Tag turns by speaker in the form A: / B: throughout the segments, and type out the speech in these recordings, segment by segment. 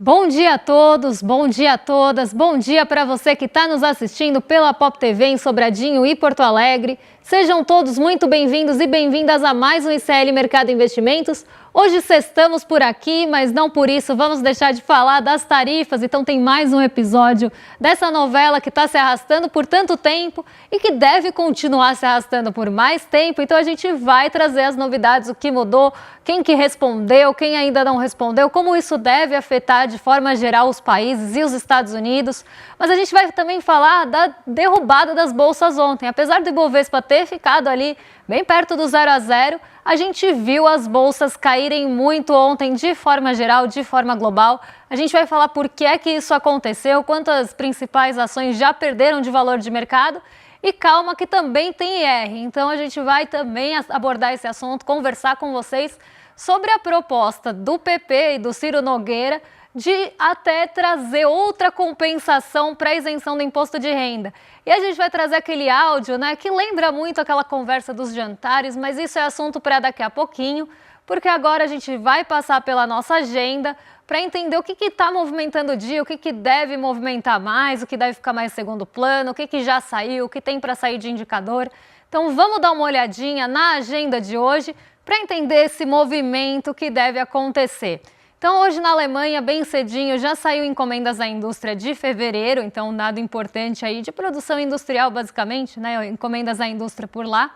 A: Bom dia a todos, bom dia a todas, bom dia para você que está nos assistindo pela Pop TV em Sobradinho e Porto Alegre. Sejam todos muito bem-vindos e bem-vindas a mais um ICL Mercado Investimentos. Hoje sextamos por aqui, mas não por isso vamos deixar de falar das tarifas. Então tem mais um episódio dessa novela que está se arrastando por tanto tempo e que deve continuar se arrastando por mais tempo. Então a gente vai trazer as novidades, o que mudou, quem que respondeu, quem ainda não respondeu, como isso deve afetar de forma geral os países e os Estados Unidos. Mas a gente vai também falar da derrubada das bolsas ontem. Apesar do Ibovespa ter ficado ali bem perto do 0 a 0, a gente viu as bolsas caírem muito ontem de forma geral, de forma global. A gente vai falar por que é que isso aconteceu, quantas principais ações já perderam de valor de mercado. E calma que também tem IR, então a gente vai também abordar esse assunto, conversar com vocês sobre a proposta do PP e do Ciro Nogueira de até trazer outra compensação para a isenção do imposto de renda. E a gente vai trazer aquele áudio, né, que lembra muito aquela conversa dos jantares, mas isso é assunto para daqui a pouquinho, porque agora a gente vai passar pela nossa agenda para entender o que está movimentando o dia, o que deve movimentar mais, o que deve ficar mais segundo plano, o que já saiu, o que tem para sair de indicador. Então vamos dar uma olhadinha na agenda de hoje para entender esse movimento que deve acontecer. Então hoje na Alemanha, bem cedinho, já saiu encomendas à indústria de fevereiro, então um dado importante aí de produção industrial basicamente, né, encomendas à indústria por lá.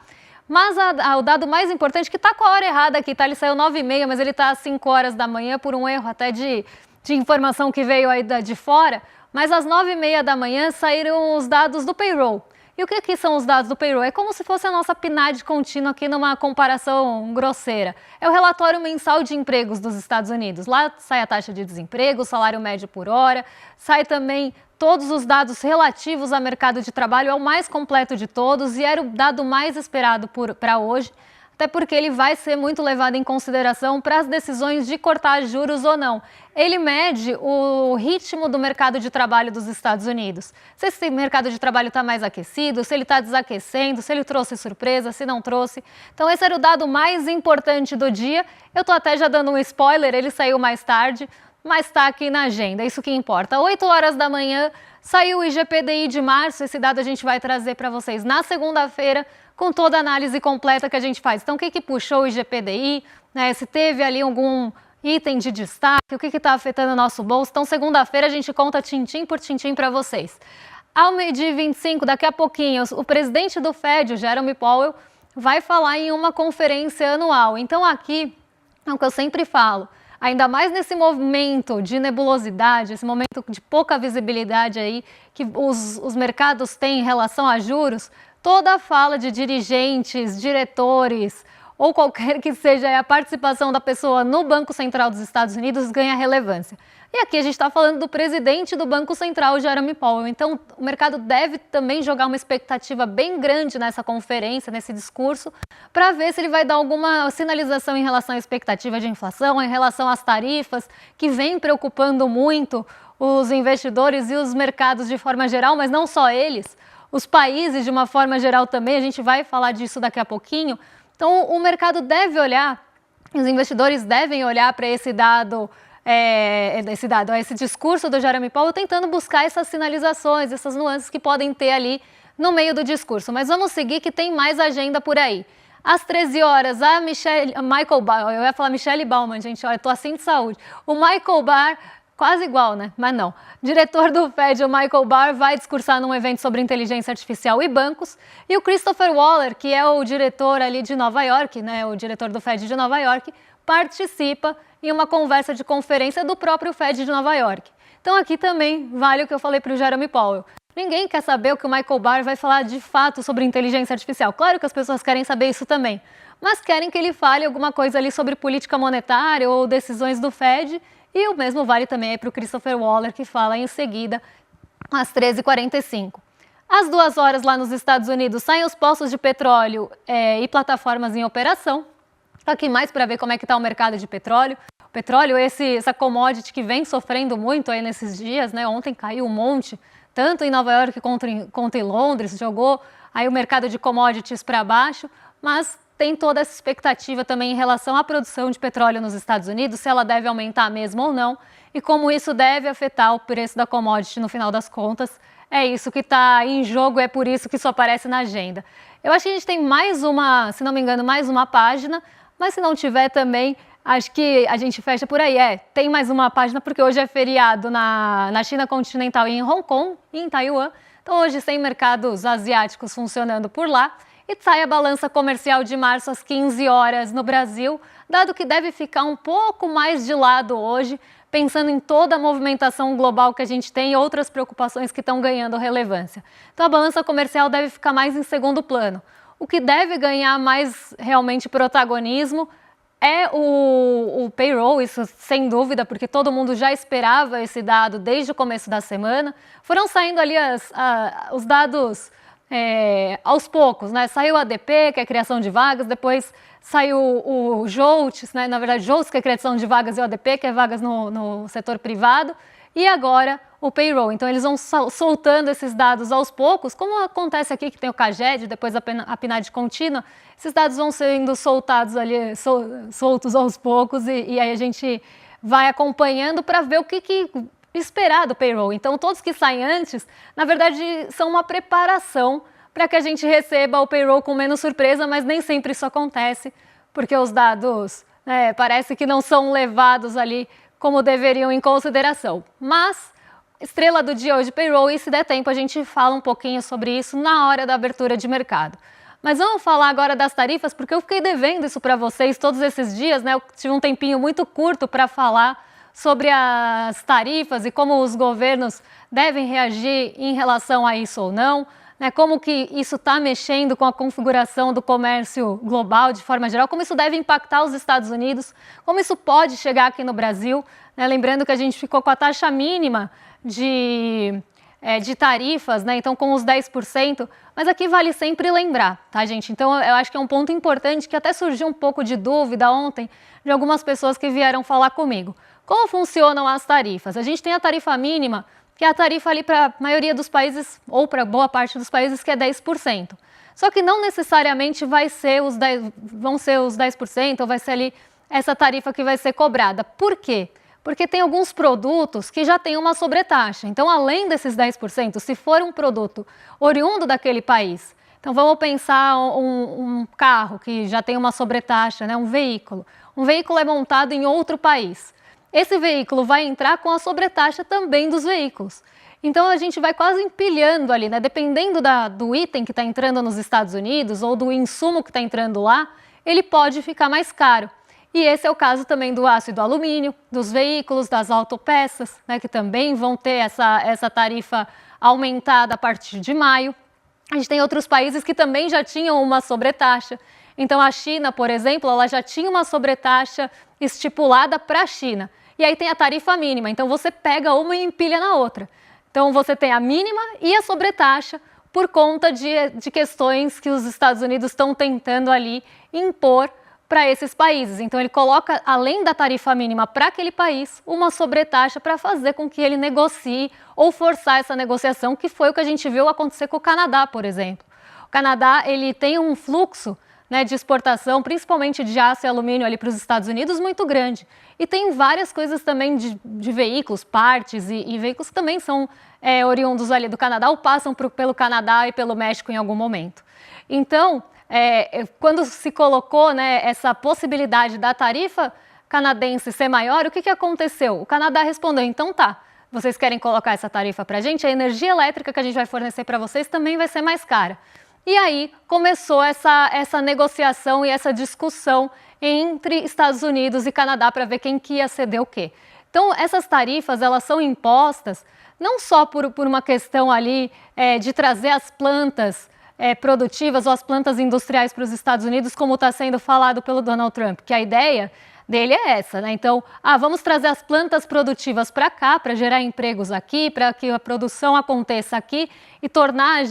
A: Mas o dado mais importante, que está com a hora errada aqui, tá? Ele saiu 9h30, mas ele está às 5 horas da manhã por um erro até de informação que veio aí de fora. Mas às 9h30 da manhã saíram os dados do payroll. E o que são os dados do payroll? É como se fosse a nossa PNAD contínua aqui numa comparação grosseira. É o relatório mensal de empregos dos Estados Unidos. Lá sai a taxa de desemprego, o salário médio por hora, sai também todos os dados relativos ao mercado de trabalho, é o mais completo de todos e era o dado mais esperado para hoje, até porque ele vai ser muito levado em consideração para as decisões de cortar juros ou não. Ele mede o ritmo do mercado de trabalho dos Estados Unidos. Se esse mercado de trabalho está mais aquecido, se ele está desaquecendo, se ele trouxe surpresa, se não trouxe. Então esse era o dado mais importante do dia. Eu estou até já dando um spoiler, ele saiu mais tarde, mas está aqui na agenda, é isso que importa. 8 horas da manhã saiu o IGPDI de março, esse dado a gente vai trazer para vocês na segunda-feira, com toda a análise completa que a gente faz. Então, o que puxou o IGPDI, né? Se teve ali algum item de destaque, o que está afetando o nosso bolso. Então, segunda-feira a gente conta tintim por tintim para vocês. Ao meio-dia 25, daqui a pouquinho, o presidente do Fed, o Jerome Powell, vai falar em uma conferência anual. Então, aqui é o que eu sempre falo. Ainda mais nesse momento de nebulosidade, esse momento de pouca visibilidade aí que os mercados têm em relação a juros, toda a fala de dirigentes, diretores ou qualquer que seja a participação da pessoa no Banco Central dos Estados Unidos ganha relevância. E aqui a gente está falando do presidente do Banco Central, Jerome Powell. Então, o mercado deve também jogar uma expectativa bem grande nessa conferência, nesse discurso, para ver se ele vai dar alguma sinalização em relação à expectativa de inflação, em relação às tarifas, que vem preocupando muito os investidores e os mercados de forma geral, mas não só eles, os países de uma forma geral também, a gente vai falar disso daqui a pouquinho. Então, o mercado deve olhar, os investidores devem olhar para esse dado, esse discurso do Jerome Powell, tentando buscar essas sinalizações, essas nuances que podem ter ali no meio do discurso. Mas vamos seguir que tem mais agenda por aí. Às 13 horas, Michael Barr, eu ia falar Michelle Baumann, gente, olha, eu tô assim de saúde. O Michael Barr, quase igual, né? Mas não. Diretor do Fed, o Michael Barr, vai discursar num evento sobre inteligência artificial e bancos. E o Christopher Waller, que é o diretor ali de Nova York, né? O diretor do Fed de Nova York, participa em uma conversa de conferência do próprio Fed de Nova York. Então aqui também vale o que eu falei para o Jerome Powell. Ninguém quer saber o que o Michael Barr vai falar de fato sobre inteligência artificial. Claro que as pessoas querem saber isso também, mas querem que ele fale alguma coisa ali sobre política monetária ou decisões do Fed. E o mesmo vale também para o Christopher Waller, que fala em seguida às 13h45. Às 2 horas lá nos Estados Unidos saem os postos de petróleo e plataformas em operação. Aqui mais para ver como é que está o mercado de petróleo. O petróleo, essa commodity que vem sofrendo muito aí nesses dias, né? Ontem caiu um monte, tanto em Nova York quanto em Londres, jogou aí o mercado de commodities para baixo, mas tem toda essa expectativa também em relação à produção de petróleo nos Estados Unidos, se ela deve aumentar mesmo ou não, e como isso deve afetar o preço da commodity no final das contas. É isso que está em jogo, é por isso que isso aparece na agenda. Eu acho que a gente tem mais uma, se não me engano, mais uma página, mas se não tiver também, acho que a gente fecha por aí. Tem mais uma página porque hoje é feriado na China continental e em Hong Kong e em Taiwan. Então hoje sem mercados asiáticos funcionando por lá. E sai a balança comercial de março às 15 horas no Brasil, dado que deve ficar um pouco mais de lado hoje, pensando em toda a movimentação global que a gente tem e outras preocupações que estão ganhando relevância. Então a balança comercial deve ficar mais em segundo plano. O que deve ganhar mais realmente protagonismo é o payroll, isso sem dúvida, porque todo mundo já esperava esse dado desde o começo da semana. Foram saindo ali os dados aos poucos, né? Saiu o ADP, que é a criação de vagas, depois saiu o JOLTS, né? Na verdade, JOLTS, que é a criação de vagas, e o ADP, que é vagas no setor privado, e agora o payroll. Então, eles vão soltando esses dados aos poucos, como acontece aqui, que tem o CAGED, depois a PNAD contínua, esses dados vão sendo soltados ali, soltos aos poucos, e aí a gente vai acompanhando para ver o que esperar do payroll. Então, todos que saem antes, na verdade, são uma preparação para que a gente receba o payroll com menos surpresa, mas nem sempre isso acontece, porque os dados parece que não são levados ali como deveriam em consideração. Mas, estrela do dia hoje, payroll, e se der tempo a gente fala um pouquinho sobre isso na hora da abertura de mercado. Mas vamos falar agora das tarifas, porque eu fiquei devendo isso para vocês todos esses dias, né? Eu tive um tempinho muito curto para falar sobre as tarifas e como os governos devem reagir em relação a isso ou não, né? Como que isso está mexendo com a configuração do comércio global de forma geral, como isso deve impactar os Estados Unidos, como isso pode chegar aqui no Brasil, né? Lembrando que a gente ficou com a taxa mínima de tarifas, né? Então com os 10%, mas aqui vale sempre lembrar, tá, gente? Então eu acho que é um ponto importante que até surgiu um pouco de dúvida ontem de algumas pessoas que vieram falar comigo. Como funcionam as tarifas? A gente tem a tarifa mínima, que é a tarifa ali para a maioria dos países, ou para boa parte dos países, que é 10%. Só que não necessariamente vão ser os 10%, ou vai ser ali essa tarifa que vai ser cobrada. Por quê? Porque tem alguns produtos que já têm uma sobretaxa. Então, além desses 10%, se for um produto oriundo daquele país, então vamos pensar um carro que já tem uma sobretaxa, né? Um veículo. Um veículo é montado em outro país. Esse veículo vai entrar com a sobretaxa também dos veículos. Então a gente vai quase empilhando ali, né? Dependendo do item que está entrando nos Estados Unidos ou do insumo que está entrando lá, ele pode ficar mais caro. E esse é o caso também do aço e do alumínio, dos veículos, das autopeças, né? Que também vão ter essa tarifa aumentada a partir de maio. A gente tem outros países que também já tinham uma sobretaxa. Então a China, por exemplo, ela já tinha uma sobretaxa estipulada para a China. E aí tem a tarifa mínima, então você pega uma e empilha na outra. Então você tem a mínima e a sobretaxa por conta de questões que os Estados Unidos estão tentando ali impor para esses países. Então ele coloca, além da tarifa mínima para aquele país, uma sobretaxa para fazer com que ele negocie ou forçar essa negociação, que foi o que a gente viu acontecer com o Canadá, por exemplo. O Canadá, ele tem um fluxo, né, de exportação, principalmente de aço e alumínio ali para os Estados Unidos, muito grande. E tem várias coisas também de veículos, partes e veículos que também são oriundos ali do Canadá ou passam pelo Canadá e pelo México em algum momento. Então, quando se colocou, né, essa possibilidade da tarifa canadense ser maior, o que aconteceu? O Canadá respondeu, então tá, vocês querem colocar essa tarifa para a gente? A energia elétrica que a gente vai fornecer para vocês também vai ser mais cara. E aí começou essa negociação e essa discussão entre Estados Unidos e Canadá para ver quem que ia ceder o quê. Então essas tarifas, elas são impostas não só por uma questão ali de trazer as plantas produtivas ou as plantas industriais para os Estados Unidos, como está sendo falado pelo Donald Trump, que a ideia dele é essa, né? Então, vamos trazer as plantas produtivas para cá, para gerar empregos aqui, para que a produção aconteça aqui e tornar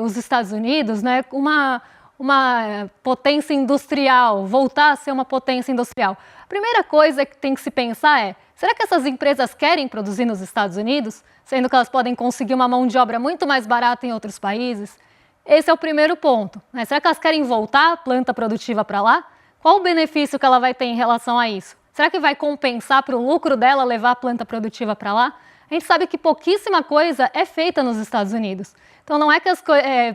A: os Estados Unidos, né, uma potência industrial, voltar a ser uma potência industrial. A primeira coisa que tem que se pensar é, será que essas empresas querem produzir nos Estados Unidos, sendo que elas podem conseguir uma mão de obra muito mais barata em outros países? Esse é o primeiro ponto, né? Será que elas querem voltar a planta produtiva para lá? Qual o benefício que ela vai ter em relação a isso? Será que vai compensar para o lucro dela levar a planta produtiva para lá? A gente sabe que pouquíssima coisa é feita nos Estados Unidos. Então não é que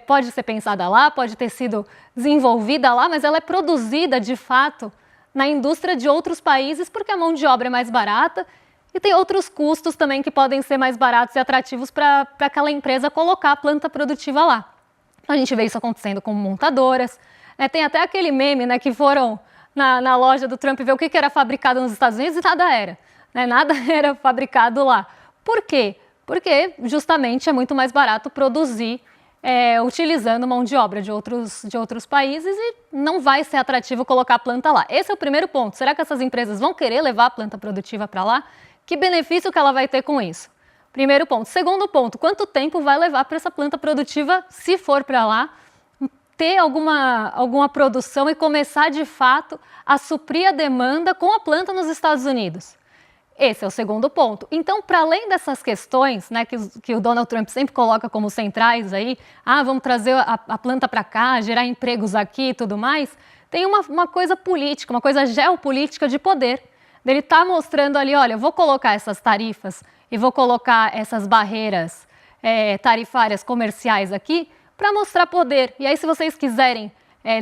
A: pode ser pensada lá, pode ter sido desenvolvida lá, mas ela é produzida de fato na indústria de outros países porque a mão de obra é mais barata e tem outros custos também que podem ser mais baratos e atrativos para aquela empresa colocar a planta produtiva lá. A gente vê isso acontecendo com montadoras, né? Tem até aquele meme, né, que foram na loja do Trump ver o que era fabricado nos Estados Unidos e nada era, né? Nada era fabricado lá. Por quê? Porque justamente é muito mais barato produzir utilizando mão de obra de outros países e não vai ser atrativo colocar a planta lá. Esse é o primeiro ponto. Será que essas empresas vão querer levar a planta produtiva para lá? Que benefício que ela vai ter com isso? Primeiro ponto. Segundo ponto, quanto tempo vai levar para essa planta produtiva, se for para lá, ter alguma produção e começar de fato a suprir a demanda com a planta nos Estados Unidos? Esse é o segundo ponto. Então, para além dessas questões, né, que o Donald Trump sempre coloca como centrais aí, vamos trazer a planta para cá, gerar empregos aqui e tudo mais, tem uma coisa política, uma coisa geopolítica de poder. Ele está mostrando ali, olha, eu vou colocar essas tarifas e vou colocar essas barreiras tarifárias comerciais aqui para mostrar poder. E aí, se vocês quiserem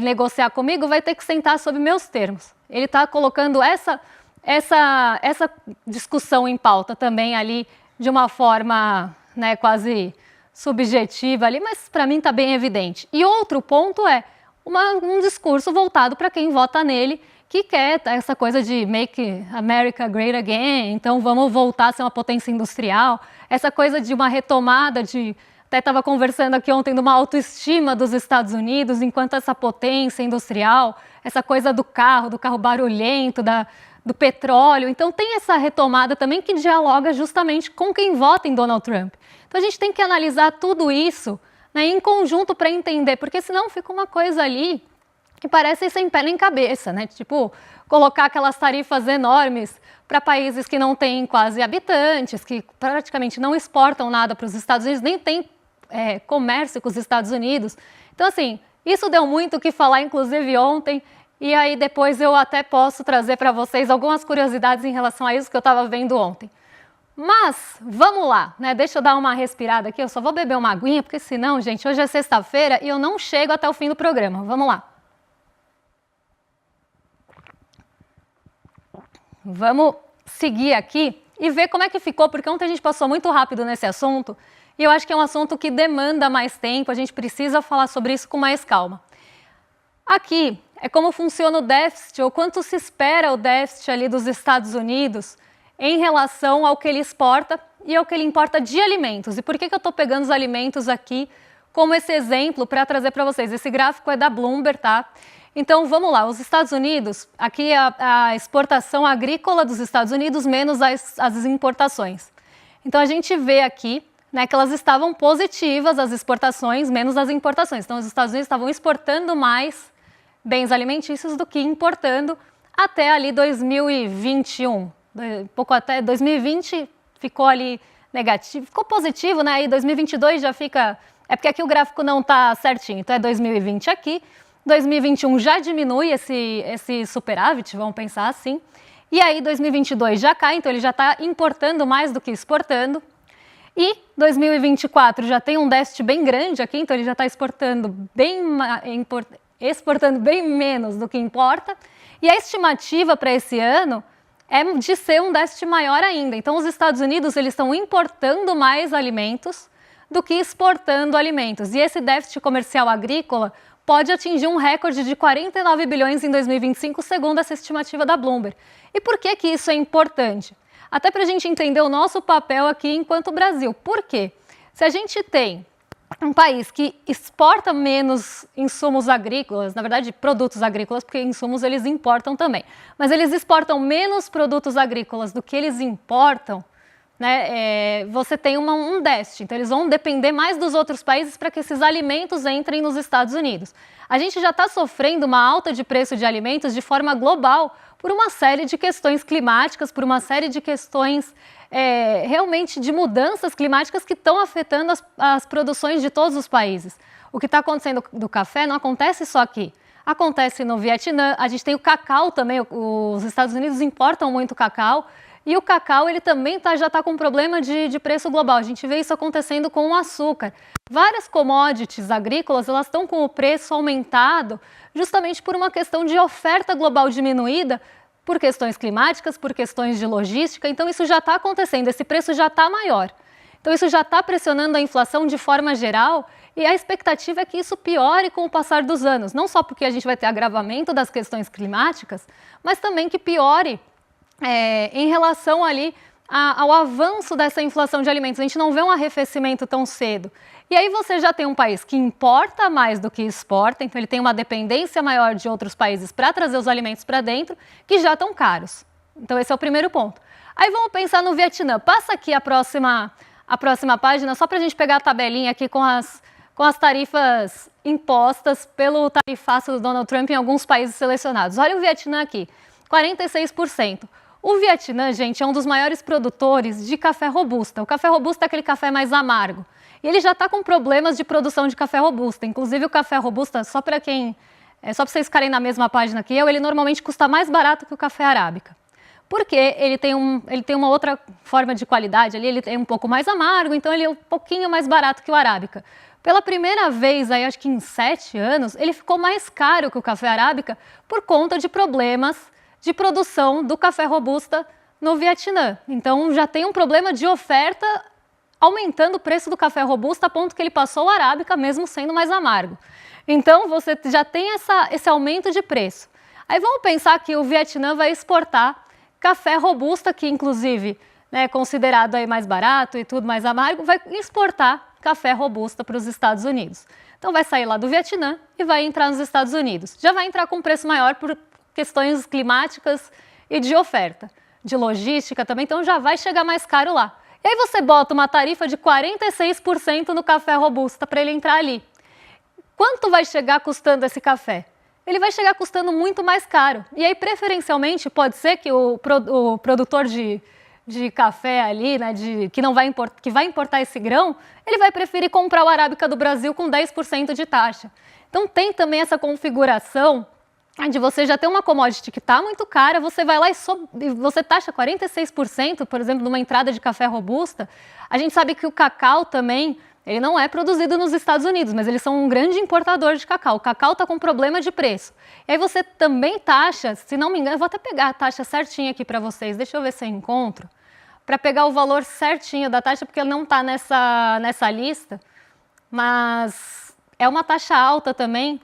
A: negociar comigo, vai ter que sentar sob meus termos. Ele está colocando essa discussão em pauta também ali de uma forma, né, quase subjetiva ali, mas para mim está bem evidente. E outro ponto é um discurso voltado para quem vota nele, que quer essa coisa de make America great again, então vamos voltar a ser uma potência industrial, essa coisa de uma retomada até estava conversando aqui ontem de uma autoestima dos Estados Unidos enquanto essa potência industrial, essa coisa do carro barulhento, do petróleo. Então tem essa retomada também que dialoga justamente com quem vota em Donald Trump. Então a gente tem que analisar tudo isso, né, em conjunto para entender, porque senão fica uma coisa ali que parece sem pé nem cabeça, né? Tipo, colocar aquelas tarifas enormes para países que não têm quase habitantes, que praticamente não exportam nada para os Estados Unidos, nem tem comércio com os Estados Unidos. Então, assim, isso deu muito o que falar, inclusive ontem, e aí depois eu até posso trazer para vocês algumas curiosidades em relação a isso que eu estava vendo ontem. Mas, vamos lá, né? Deixa eu dar uma respirada aqui, eu só vou beber uma aguinha, porque senão, gente, hoje é sexta-feira e eu não chego até o fim do programa. Vamos lá. Vamos seguir aqui e ver como é que ficou, porque ontem a gente passou muito rápido nesse assunto e eu acho que é um assunto que demanda mais tempo, a gente precisa falar sobre isso com mais calma. Aqui é como funciona o déficit, ou quanto se espera o déficit ali dos Estados Unidos em relação ao que ele exporta e ao que ele importa de alimentos. E por que eu estou pegando os alimentos aqui como esse exemplo para trazer para vocês? Esse gráfico é da Bloomberg, tá? Então, vamos lá, os Estados Unidos, aqui a exportação agrícola dos Estados Unidos menos as importações. Então, a gente vê aqui, né, que elas estavam positivas, as exportações menos as importações. Então, os Estados Unidos estavam exportando mais bens alimentícios do que importando até ali 2021. Pouco até 2020 ficou ali negativo, ficou positivo, né? Aí 2022 já fica... É porque aqui o gráfico não está certinho, então é 2020 aqui. 2021 já diminui esse superávit, vamos pensar assim. E aí 2022 já cai, então ele já está importando mais do que exportando. E 2024 já tem um déficit bem grande aqui, então ele já está exportando bem menos do que importa. E a estimativa para esse ano é de ser um déficit maior ainda. Então os Estados Unidos eles estão importando mais alimentos do que exportando alimentos. E esse déficit comercial agrícola pode atingir um recorde de 49 bilhões em 2025, segundo essa estimativa da Bloomberg. E por que isso é importante? Até para a gente entender o nosso papel aqui enquanto Brasil. Por quê? Se a gente tem um país que exporta menos insumos agrícolas, na verdade produtos agrícolas, porque insumos eles importam também, mas eles exportam menos produtos agrícolas do que eles importam, né, você tem um déficit, então eles vão depender mais dos outros países para que esses alimentos entrem nos Estados Unidos. A gente já está sofrendo uma alta de preço de alimentos de forma global por uma série de questões climáticas, por uma série de questões realmente de mudanças climáticas que estão afetando as produções de todos os países. o que está acontecendo do café não acontece só aqui. Acontece no Vietnã, a gente tem o cacau também, os Estados Unidos importam muito cacau, e o cacau ele também já está com problema de preço global. A gente vê isso acontecendo com o açúcar. Várias commodities agrícolas elas estão com o preço aumentado justamente por uma questão de oferta global diminuída, por questões climáticas, por questões de logística. Então isso já está acontecendo, esse preço já está maior. Então isso já está pressionando a inflação de forma geral e a expectativa é que isso piore com o passar dos anos. Não só porque a gente vai ter agravamento das questões climáticas, mas também que piore em relação ali ao avanço dessa inflação de alimentos. A gente não vê um arrefecimento tão cedo. E aí você já tem um país que importa mais do que exporta, então ele tem uma dependência maior de outros países para trazer os alimentos para dentro, que já estão caros. Então esse é o primeiro ponto. Aí vamos pensar no Vietnã. Passa aqui a próxima página, só para a gente pegar a tabelinha aqui com as tarifas impostas pelo tarifaço do Donald Trump em alguns países selecionados. Olha o Vietnã aqui, 46%. O Vietnã, gente, é um dos maiores produtores de café robusta. O café robusta é aquele café mais amargo. E ele já está com problemas de produção de café robusta. Inclusive o café robusta, só para vocês ficarem na mesma página que eu, ele normalmente custa mais barato que o café arábica. Porque ele tem uma outra forma de qualidade ali, ele é um pouco mais amargo, então ele é um pouquinho mais barato que o arábica. Pela primeira vez, aí, acho que em 7 anos, ele ficou mais caro que o café arábica por conta de problemas de produção do café robusta no Vietnã. Então já tem um problema de oferta aumentando o preço do café robusta a ponto que ele passou o arábica mesmo sendo mais amargo. Então você já tem esse aumento de preço. Aí vamos pensar que o Vietnã vai exportar café robusta, que inclusive é considerado aí mais barato e tudo mais amargo, vai exportar café robusta para os Estados Unidos. Então vai sair lá do Vietnã e vai entrar nos Estados Unidos. Já vai entrar com um preço maior por questões climáticas e de oferta, de logística também, então já vai chegar mais caro lá. E aí você bota uma tarifa de 46% no café robusta para ele entrar ali. Quanto vai chegar custando esse café? Ele vai chegar custando muito mais caro. E aí, preferencialmente, pode ser que o produtor de café ali, né, que vai importar esse grão, ele vai preferir comprar o arábica do Brasil com 10% de taxa. Então tem também essa configuração de você já ter uma commodity que está muito cara, você vai lá e você taxa 46%, por exemplo, numa entrada de café robusta. A gente sabe que o cacau também, ele não é produzido nos Estados Unidos, mas eles são um grande importador de cacau. O cacau está com problema de preço. E aí você também taxa, se não me engano, eu vou até pegar a taxa certinha aqui para vocês, deixa eu ver se eu encontro, para pegar o valor certinho da taxa, porque ele não está nessa lista, mas é uma taxa alta também,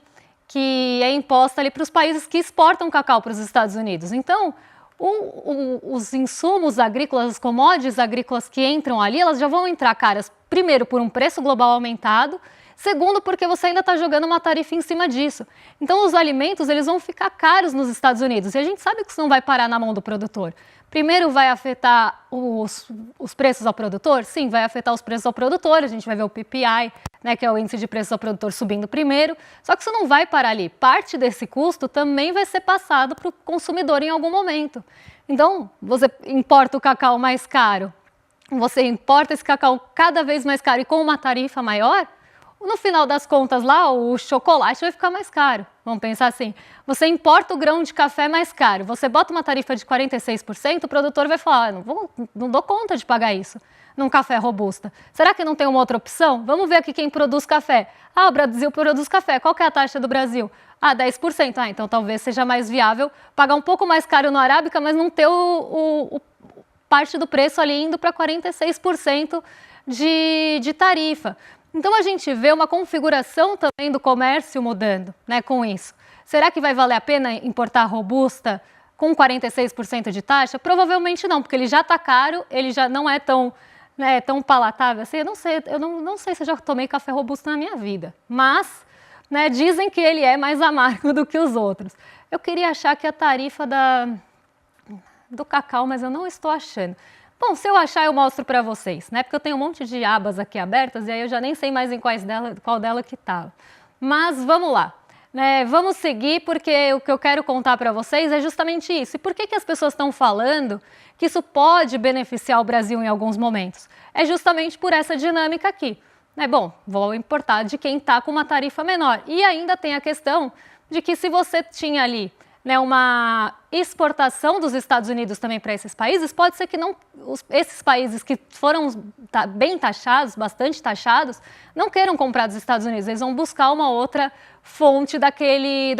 A: que é imposta ali para os países que exportam cacau para os Estados Unidos. Então, os insumos agrícolas, as commodities agrícolas que entram ali, elas já vão entrar caras, primeiro, por um preço global aumentado, segundo, porque você ainda está jogando uma tarifa em cima disso. Então, os alimentos eles vão ficar caros nos Estados Unidos, e a gente sabe que isso não vai parar na mão do produtor. Primeiro, vai afetar os preços ao produtor? Sim, vai afetar os preços ao produtor, a gente vai ver o PPI, né, que é o índice de preços ao produtor, subindo primeiro, só que isso não vai parar ali. Parte desse custo também vai ser passado para o consumidor em algum momento. Então, você importa o cacau mais caro, você importa esse cacau cada vez mais caro e com uma tarifa maior, no final das contas lá, o chocolate vai ficar mais caro. Vamos pensar assim, você importa o grão de café mais caro, você bota uma tarifa de 46%, o produtor vai falar, não dou conta de pagar isso num café robusta. Será que não tem uma outra opção? Vamos ver aqui quem produz café. Ah, o Brasil produz café. Qual que é a taxa do Brasil? Ah, 10%. Ah, então talvez seja mais viável pagar um pouco mais caro no arábica, mas não ter parte do preço ali indo para 46% de tarifa. Então a gente vê uma configuração também do comércio mudando, né, com isso. Será que vai valer a pena importar robusta com 46% de taxa? Provavelmente não, porque ele já está caro, ele já não é tão palatável assim. Eu não sei se eu já tomei café robusto na minha vida, mas né, dizem que ele é mais amargo do que os outros. Eu queria achar que a tarifa do cacau, mas eu não estou achando. Bom, se eu achar eu mostro para vocês, né? Porque eu tenho um monte de abas aqui abertas e aí eu já nem sei mais em qual dela que estava. Mas vamos lá, né? Vamos seguir porque o que eu quero contar para vocês é justamente isso. E por que as pessoas estão falando que isso pode beneficiar o Brasil em alguns momentos? É justamente por essa dinâmica aqui. né, bom, vou importar de quem está com uma tarifa menor. E ainda tem a questão de que se você tinha ali, né, uma exportação dos Estados Unidos também para esses países, pode ser que não, esses países que foram bem taxados, bastante taxados, não queiram comprar dos Estados Unidos, eles vão buscar uma outra fonte daquele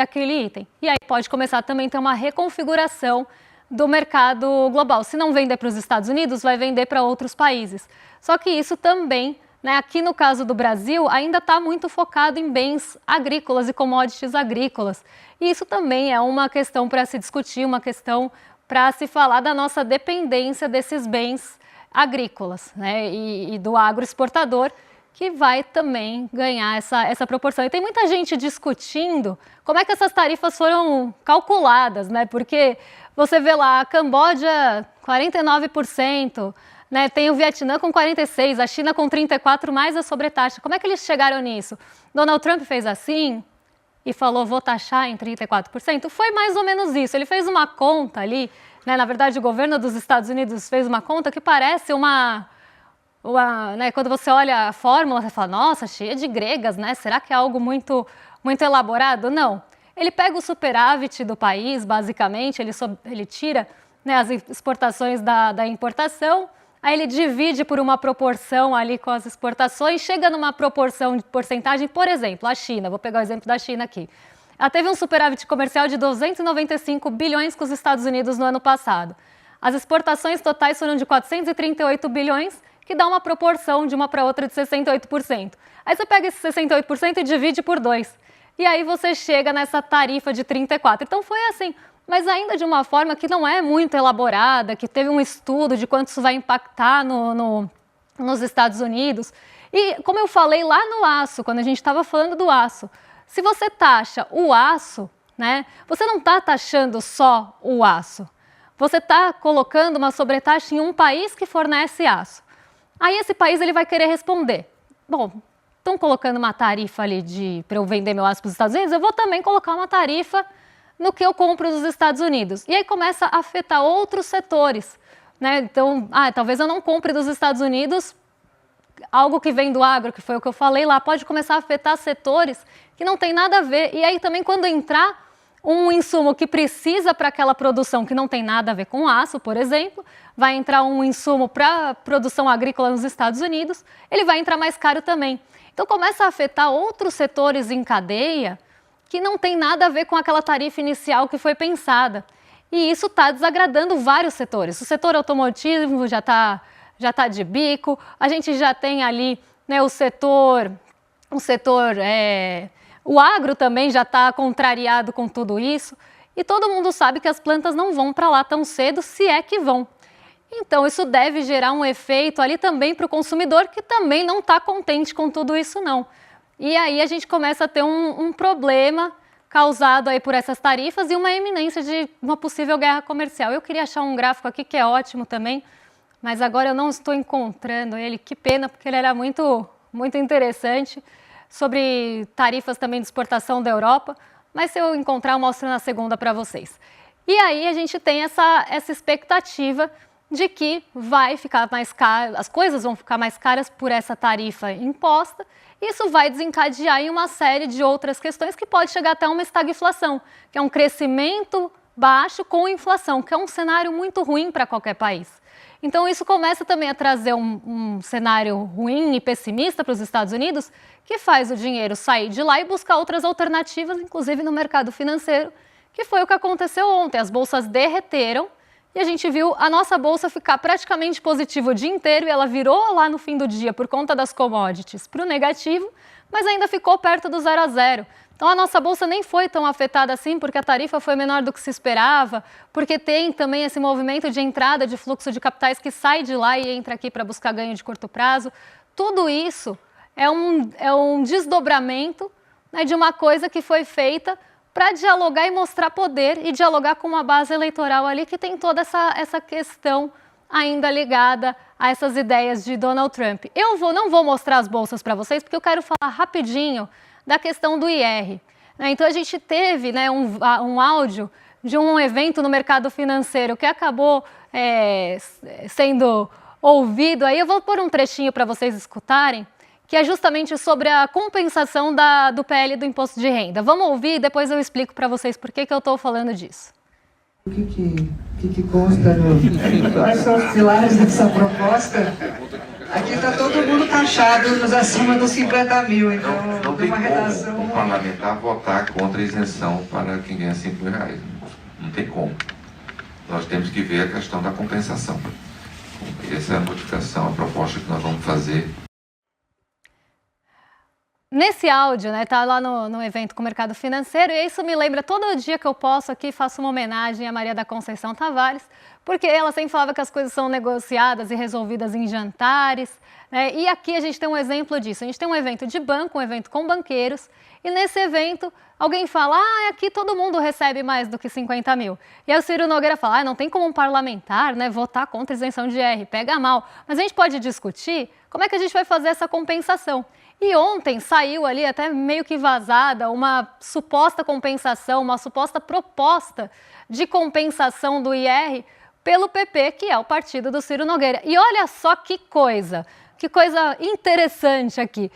A: item. E aí pode começar também a ter uma reconfiguração do mercado global. Se não vender para os Estados Unidos, vai vender para outros países. Só que isso também, né, aqui no caso do Brasil, ainda está muito focado em bens agrícolas e commodities agrícolas. E isso também é uma questão para se discutir, uma questão para se falar da nossa dependência desses bens agrícolas, né, e do agroexportador, que vai também ganhar essa proporção. E tem muita gente discutindo como é que essas tarifas foram calculadas, né? Porque você vê lá a Camboja 49%, né? Tem o Vietnã com 46%, a China com 34%, mais a sobretaxa. Como é que eles chegaram nisso? Donald Trump fez assim e falou, vou taxar em 34%? Foi mais ou menos isso. Ele fez uma conta ali, né? Na verdade, o governo dos Estados Unidos fez uma conta que parece né, quando você olha a fórmula, você fala, nossa, cheia de gregas, né? Será que é algo muito elaborado? Não. Ele pega o superávit do país, basicamente, ele tira, né, as exportações da importação, aí ele divide por uma proporção ali com as exportações, chega numa proporção de porcentagem, por exemplo, a China, vou pegar o exemplo da China aqui. Ela teve um superávit comercial de 295 bilhões com os Estados Unidos no ano passado. As exportações totais foram de 438 bilhões, que dá uma proporção de uma para outra de 68%. Aí você pega esse 68% e divide por 2. E aí você chega nessa tarifa de 34%. Então foi assim, mas ainda de uma forma que não é muito elaborada, que teve um estudo de quanto isso vai impactar nos Estados Unidos. E como eu falei lá no aço, quando a gente estava falando do aço, se você taxa o aço, né, você não está taxando só o aço. Você está colocando uma sobretaxa em um país que fornece aço. Aí esse país ele vai querer responder, bom, estão colocando uma tarifa ali para eu vender meu aço para os Estados Unidos, eu vou também colocar uma tarifa no que eu compro dos Estados Unidos. E aí começa a afetar outros setores, né? Então, talvez eu não compre dos Estados Unidos algo que vem do agro, que foi o que eu falei lá, pode começar a afetar setores que não tem nada a ver. E aí também quando entrar um insumo que precisa para aquela produção que não tem nada a ver com aço, por exemplo, vai entrar um insumo para produção agrícola nos Estados Unidos, ele vai entrar mais caro também. Então começa a afetar outros setores em cadeia que não tem nada a ver com aquela tarifa inicial que foi pensada. E isso está desagradando vários setores. O setor automotivo já tá de bico, a gente já tem ali, né, o agro também já está contrariado com tudo isso, e todo mundo sabe que as plantas não vão para lá tão cedo, se é que vão. Então isso deve gerar um efeito ali também para o consumidor, que também não está contente com tudo isso não. E aí a gente começa a ter um problema causado aí por essas tarifas e uma iminência de uma possível guerra comercial. Eu queria achar um gráfico aqui que é ótimo também, mas agora eu não estou encontrando ele, que pena, porque ele era muito interessante, sobre tarifas também de exportação da Europa, mas se eu encontrar eu mostro na segunda para vocês. E aí a gente tem essa expectativa de que vai ficar mais caro, as coisas vão ficar mais caras por essa tarifa imposta. Isso vai desencadear em uma série de outras questões que pode chegar até uma estagflação, que é um crescimento baixo com inflação, que é um cenário muito ruim para qualquer país. Então isso começa também a trazer um cenário ruim e pessimista para os Estados Unidos, que faz o dinheiro sair de lá e buscar outras alternativas, inclusive no mercado financeiro, que foi o que aconteceu ontem. As bolsas derreteram e a gente viu a nossa bolsa ficar praticamente positiva o dia inteiro e ela virou lá no fim do dia por conta das commodities para o negativo, mas ainda ficou perto do 0 a 0. Então a nossa bolsa nem foi tão afetada assim, porque a tarifa foi menor do que se esperava, porque tem também esse movimento de entrada de fluxo de capitais que sai de lá e entra aqui para buscar ganho de curto prazo. Tudo isso é um desdobramento, né, de uma coisa que foi feita para dialogar e mostrar poder e dialogar com uma base eleitoral ali que tem toda essa questão ainda ligada a essas ideias de Donald Trump. Eu não vou mostrar as bolsas para vocês, porque eu quero falar rapidinho da questão do IR. Então a gente teve, né, um áudio de um evento no mercado financeiro que acabou sendo ouvido. Aí eu vou pôr um trechinho para vocês escutarem, que é justamente sobre a compensação do PL do Imposto de Renda. Vamos ouvir e depois eu explico para vocês por que eu estou falando disso.
B: O que consta, quais são os pilares dessa proposta? Aqui está todo mundo taxado nos acima dos 50 mil, então
C: não tem
B: uma redação...
C: como um parlamentar votar contra a isenção para quem ganha 5 mil reais. Não tem como. Nós temos que ver a questão da compensação. Essa é a modificação, a proposta que nós vamos fazer.
A: Nesse áudio, né, tá lá no evento com o mercado financeiro, e isso me lembra, todo dia que eu posso aqui, faço uma homenagem a Maria da Conceição Tavares, porque ela sempre falava que as coisas são negociadas e resolvidas em jantares, né, e aqui a gente tem um exemplo disso. A gente tem um evento de banco, um evento com banqueiros, e nesse evento alguém fala, aqui todo mundo recebe mais do que 50 mil. E aí o Ciro Nogueira fala, não tem como um parlamentar, né, votar contra a isenção de IR, pega mal. Mas a gente pode discutir como é que a gente vai fazer essa compensação. E ontem saiu ali, até meio que vazada, uma suposta compensação, uma suposta proposta de compensação do IR pelo PP, que é o partido do Ciro Nogueira. E olha só que coisa interessante aqui.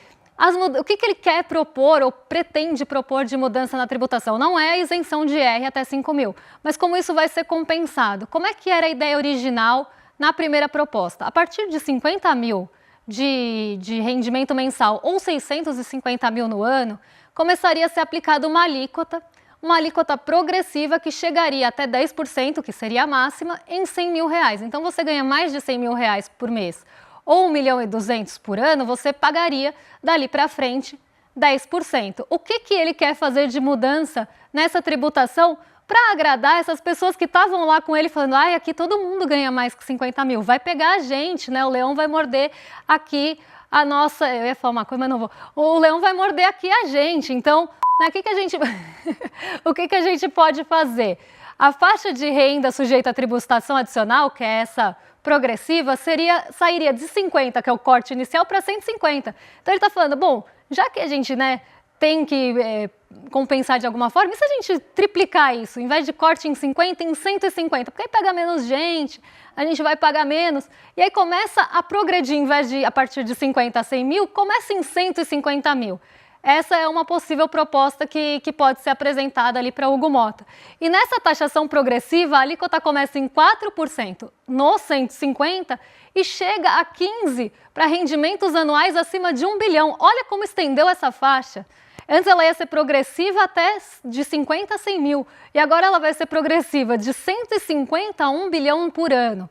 A: O que ele quer propor ou pretende propor de mudança na tributação? Não é a isenção de IR até 5 mil, mas como isso vai ser compensado? Como é que era a ideia original na primeira proposta? A partir de 50 mil de rendimento mensal ou 650 mil no ano, começaria a ser aplicada uma alíquota progressiva que chegaria até 10%, que seria a máxima, em 100 mil reais. Então você ganha mais de 100 mil reais por mês ou 1.200.000 por ano, você pagaria dali para frente 10%. O que ele quer fazer de mudança nessa tributação para agradar essas pessoas que estavam lá com ele falando, aqui todo mundo ganha mais que 50 mil, vai pegar a gente, né? O leão vai morder aqui a nossa... Eu ia falar uma coisa, mas não vou. O leão vai morder aqui a gente, então, né, o que a gente pode fazer? A faixa de renda sujeita à tributação adicional, que é essa progressiva, sairia de 50, que é o corte inicial, para 150. Então ele está falando, bom, já que a gente, né, tem que compensar de alguma forma, e se a gente triplicar isso, em vez de corte em 50, em 150, porque aí pega menos gente, a gente vai pagar menos, e aí começa a progredir, em vez de a partir de 50 a 100 mil, começa em 150 mil. Essa é uma possível proposta que pode ser apresentada ali para Hugo Mota. E nessa taxação progressiva, a alíquota começa em 4% no 150 e chega a 15% para rendimentos anuais acima de 1 bilhão. Olha como estendeu essa faixa. Antes ela ia ser progressiva até de 50 a 100 mil. E agora ela vai ser progressiva de 150 a 1 bilhão por ano.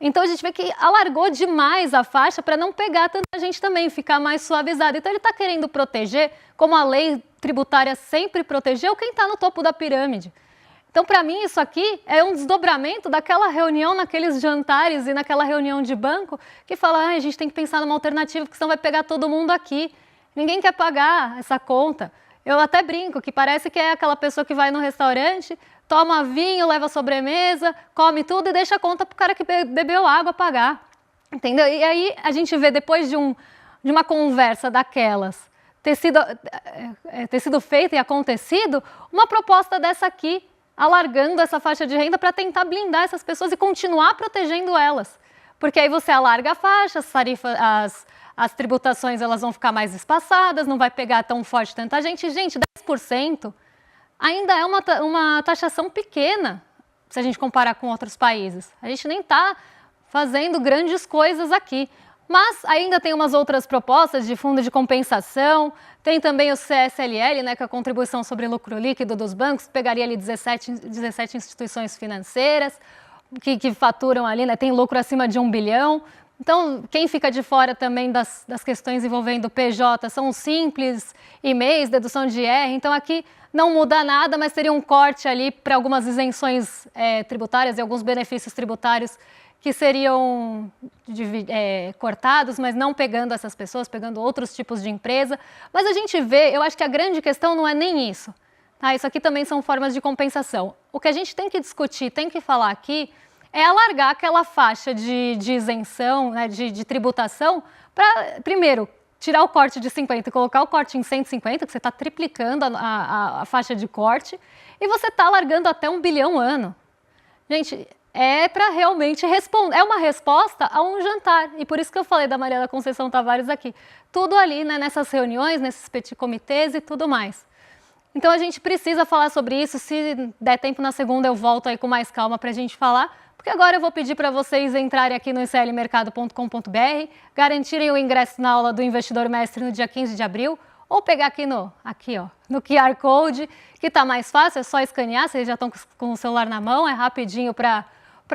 A: Então a gente vê que alargou demais a faixa para não pegar tanta gente também, ficar mais suavizado. Então ele está querendo proteger, como a lei tributária sempre protegeu, quem está no topo da pirâmide. Então, para mim, isso aqui é um desdobramento daquela reunião, naqueles jantares e naquela reunião de banco, que fala, a gente tem que pensar numa alternativa, porque senão vai pegar todo mundo aqui. Ninguém quer pagar essa conta. Eu até brinco que parece que é aquela pessoa que vai no restaurante, toma vinho, leva sobremesa, come tudo e deixa a conta para o cara que bebeu água pagar. Entendeu? E aí a gente vê, depois de uma conversa daquelas ter sido feita e acontecido, uma proposta dessa aqui, alargando essa faixa de renda para tentar blindar essas pessoas e continuar protegendo elas. Porque aí você alarga a faixa, as tributações elas vão ficar mais espaçadas, não vai pegar tão forte tanta gente. Gente, 10% ainda é uma taxação pequena, se a gente comparar com outros países. A gente nem está fazendo grandes coisas aqui. Mas ainda tem umas outras propostas de fundo de compensação, tem também o CSLL, né, que é a contribuição sobre lucro líquido dos bancos, pegaria ali 17 instituições financeiras que faturam ali, né, tem lucro acima de 1 bilhão. Então, quem fica de fora também das questões envolvendo PJ são os simples, e-mails, dedução de IR. Então, aqui não muda nada, mas teria um corte ali para algumas isenções tributárias e alguns benefícios tributários que seriam cortados, mas não pegando essas pessoas, pegando outros tipos de empresa. Mas a gente vê, eu acho que a grande questão não é nem isso. Tá? Isso aqui também são formas de compensação. O que a gente tem que discutir, tem que falar aqui, é alargar aquela faixa de isenção, né, de tributação, para, primeiro, tirar o corte de 50 e colocar o corte em 150, que você está triplicando a faixa de corte, e você está alargando até 1 bilhão ano. Gente, é para realmente responder, é uma resposta a um jantar, e por isso que eu falei da Maria da Conceição Tavares aqui. Tudo ali, né, nessas reuniões, nesses petit comitês e tudo mais. Então a gente precisa falar sobre isso, se der tempo na segunda eu volto aí com mais calma para a gente falar, porque agora eu vou pedir para vocês entrarem aqui no iclmercado.com.br, garantirem o ingresso na aula do Investidor Mestre no dia 15 de abril, ou pegar aqui no QR Code, que está mais fácil, é só escanear, vocês já estão com o celular na mão, é rapidinho para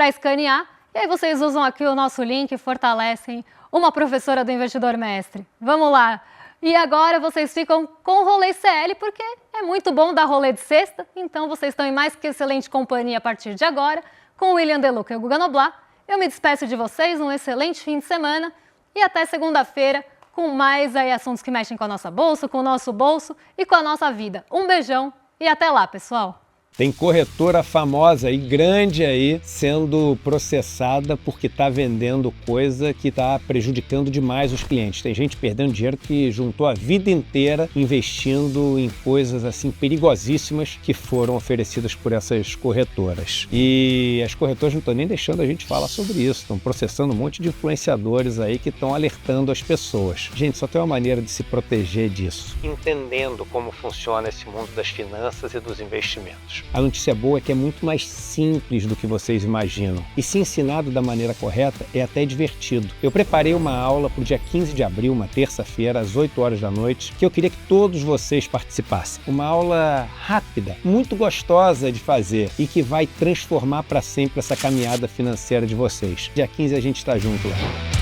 A: escanear, e aí vocês usam aqui o nosso link e fortalecem uma professora do Investidor Mestre. Vamos lá! E agora vocês ficam com o Rolê CL, porque é muito bom dar rolê de sexta, então vocês estão em mais que excelente companhia a partir de agora, com o William Deluca e o Guga Noblar. Eu me despeço de vocês, um excelente fim de semana e até segunda-feira com mais aí assuntos que mexem com a nossa bolsa, com o nosso bolso e com a nossa vida. Um beijão e até lá, pessoal!
D: Tem corretora famosa e grande aí sendo processada porque está vendendo coisa que está prejudicando demais os clientes. Tem gente perdendo dinheiro que juntou a vida inteira investindo em coisas assim perigosíssimas que foram oferecidas por essas corretoras. E as corretoras não estão nem deixando a gente falar sobre isso. Estão processando um monte de influenciadores aí que estão alertando as pessoas. Gente, só tem uma maneira de se proteger disso, entendendo como funciona esse mundo das finanças e dos investimentos. A notícia boa é que é muito mais simples do que vocês imaginam. E se ensinado da maneira correta, é até divertido. Eu preparei uma aula para o dia 15 de abril, uma terça-feira, às 8 horas da noite, que eu queria que todos vocês participassem. Uma aula rápida, muito gostosa de fazer e que vai transformar para sempre essa caminhada financeira de vocês. Dia 15 a gente está junto lá.